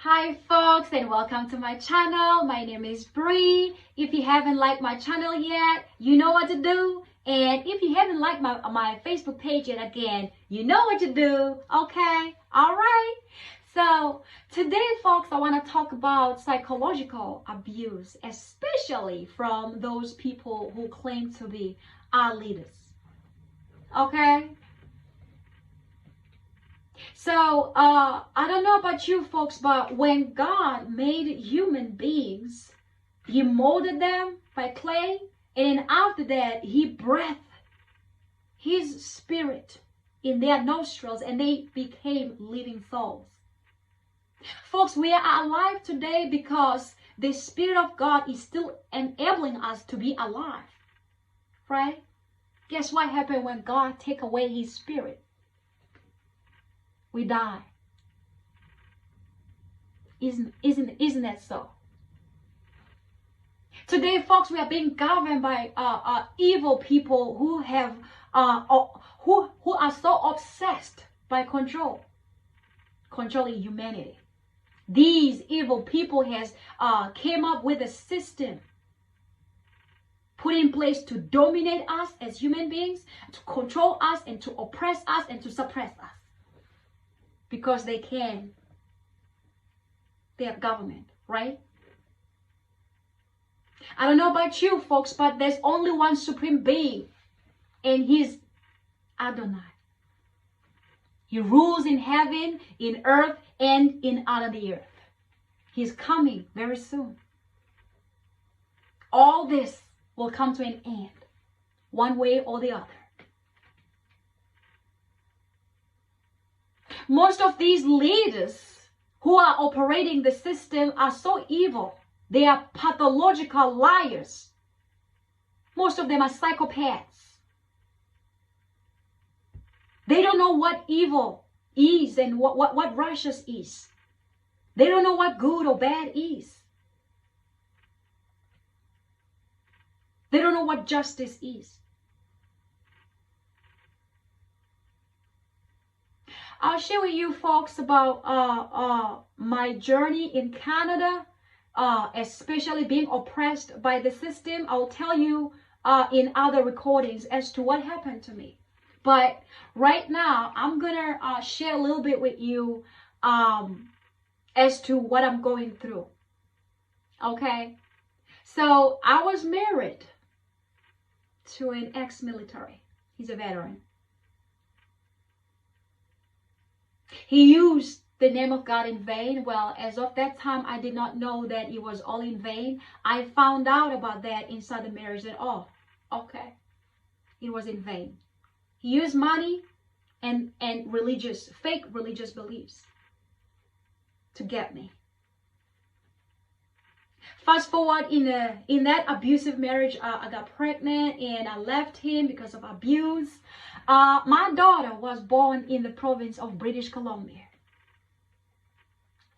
Hi folks, and welcome to my channel. My name is Bree. If you haven't liked my channel yet, you know what to do. And if you haven't liked my Facebook page yet, again, you know what to do. Okay? Alright? So today folks, I want to talk about psychological abuse, especially from those people who claim to be our leaders. Okay? So, I don't know about you folks, but when God made human beings, He molded them by clay, and then after that, He breathed His spirit in their nostrils, and they became living souls. Folks, we are alive today because the Spirit of God is still enabling us to be alive, right? Guess what happened when God take away His Spirit? We die. Isn't that so? Today, folks, we are being governed by evil people who have who are so obsessed by controlling humanity. These evil people has came up with a system put in place to dominate us as human beings, to control us, and to oppress us, and to suppress us. Because they can. They have government, right? I don't know about you folks, but there's only one supreme being, and He's Adonai. He rules in heaven, in earth, and in under the earth. He's coming very soon. All this will come to an end, one way or the other. Most of these leaders who are operating the system are so evil. They are pathological liars. Most of them are psychopaths. They don't know what evil is and what righteous is. They don't know what good or bad is. They don't know what justice is. I'll share with you folks about my journey in Canada, especially being oppressed by the system. I'll tell you in other recordings as to what happened to me. But right now, I'm going to share a little bit with you as to what I'm going through. Okay? So I was married to an ex-military. He's a veteran. He used the name of God in vain. Well, as of that time, I did not know that it was all in vain. I found out about that inside the marriage that, oh, okay, it was in vain. He used money and fake religious beliefs to get me. Fast forward, in that abusive marriage, I got pregnant and I left him because of abuse. My daughter was born in the province of British Columbia.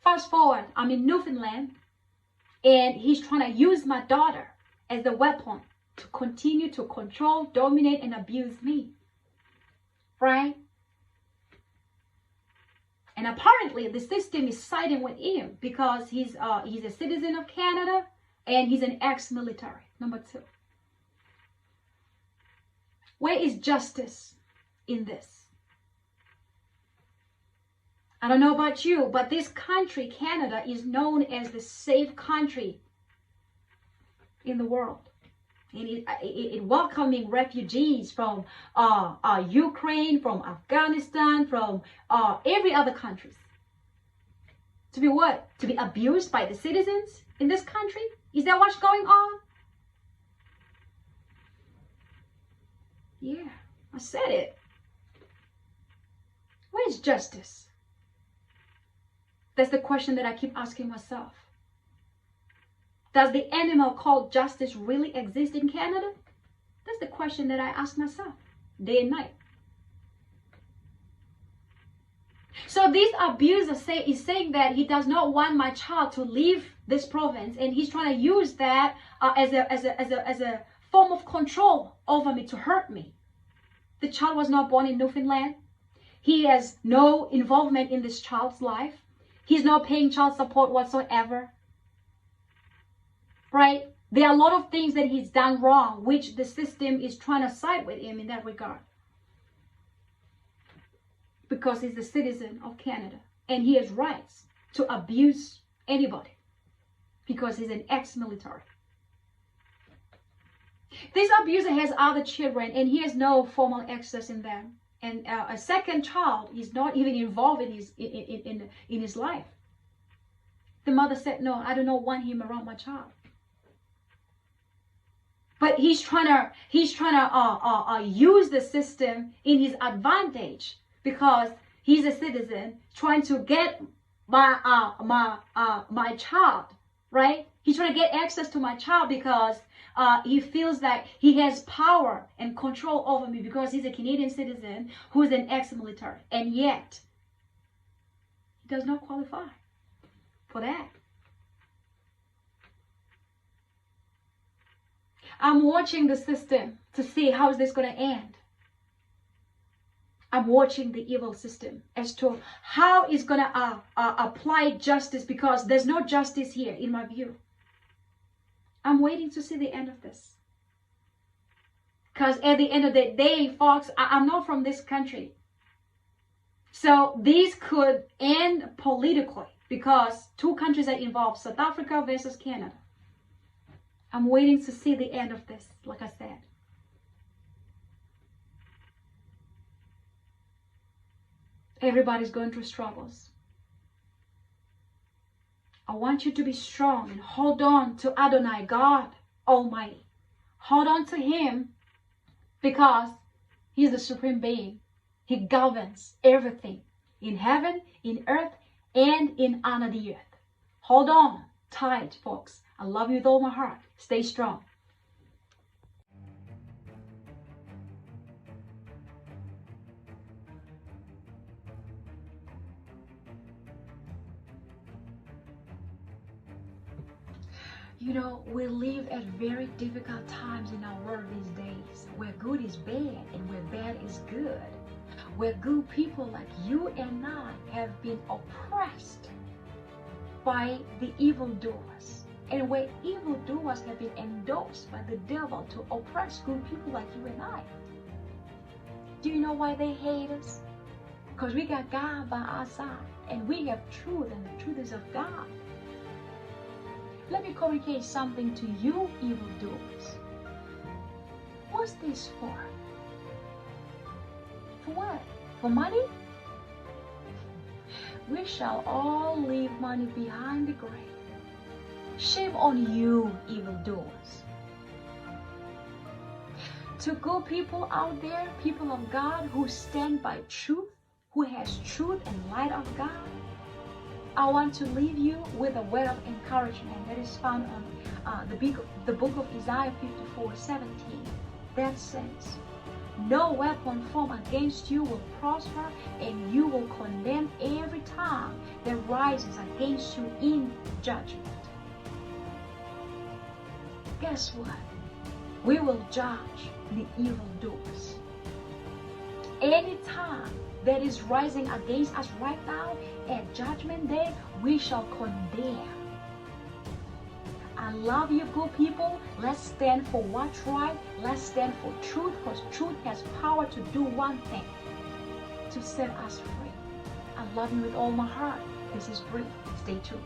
Fast forward, I'm in Newfoundland, and he's trying to use my daughter as the weapon to continue to control, dominate, and abuse me. Right? And apparently the system is siding with him because he's a citizen of Canada and he's an ex-military. Number 2. Where is justice in this? I don't know about you, but this country, Canada, is known as the safe country in the world. And it welcoming refugees from Ukraine, from Afghanistan, from every other country. To be what? To be abused by the citizens in this country? Is that what's going on? Yeah, I said it. Where's justice? That's the question that I keep asking myself. Does the animal called justice really exist in Canada? That's the question that I ask myself day and night. So this abuser is saying that he does not want my child to leave this province, and he's trying to use that as a form of control over me, to hurt me. The child was not born in Newfoundland. He has no involvement in this child's life. He's not paying child support whatsoever. Right? There are a lot of things that he's done wrong, which the system is trying to side with him in that regard. Because he's a citizen of Canada. And he has rights to abuse anybody. Because he's an ex-military. This abuser has other children and he has no formal access in them. And a second child is not even involved in his life. The mother said, no, I do not want him around my child. But he's trying to use the system in his advantage because he's a citizen trying to get my child, right? He's trying to get access to my child because he feels that he has power and control over me because he's a Canadian citizen who is an ex-military. And yet, he does not qualify for that. I'm watching the system to see how is this going to end. I'm watching the evil system as to how it's going to apply justice because there's no justice here in my view. I'm waiting to see the end of this. Because at the end of the day, folks, I'm not from this country. So this could end politically because two countries are involved, South Africa versus Canada. I'm waiting to see the end of this, like I said. Everybody's going through struggles. I want you to be strong and hold on to Adonai, God Almighty. Hold on to Him because He's the supreme being. He governs everything in heaven, in earth, and in under the earth. Hold on tight, folks. I love you with all my heart. Stay strong. You know, we live at very difficult times in our world these days, where good is bad and where bad is good, where good people like you and I have been oppressed by the evildoers, and where evildoers have been endorsed by the devil to oppress good people like you and I. Do you know why they hate us? Because we got God by our side, and we have truth, and the truth is of God. Let me communicate something to you, evildoers. What's this for? For what? For money? We shall all leave money behind the grave. Shame on you, evildoers. To good people out there, people of God who stand by truth, who has truth and light of God, I want to leave you with a word of encouragement that is found on the book of Isaiah 54:17. That says, no weapon formed against you will prosper, and you will condemn every tongue that rises against you in judgment. Guess what? We will judge the evildoers. Any tongue that is rising against us right now, at judgment day, we shall condemn. I love you, good people. Let's stand for what's right. Let's stand for truth, because truth has power to do one thing, to set us free. I love you with all my heart. This is Bree. Stay tuned.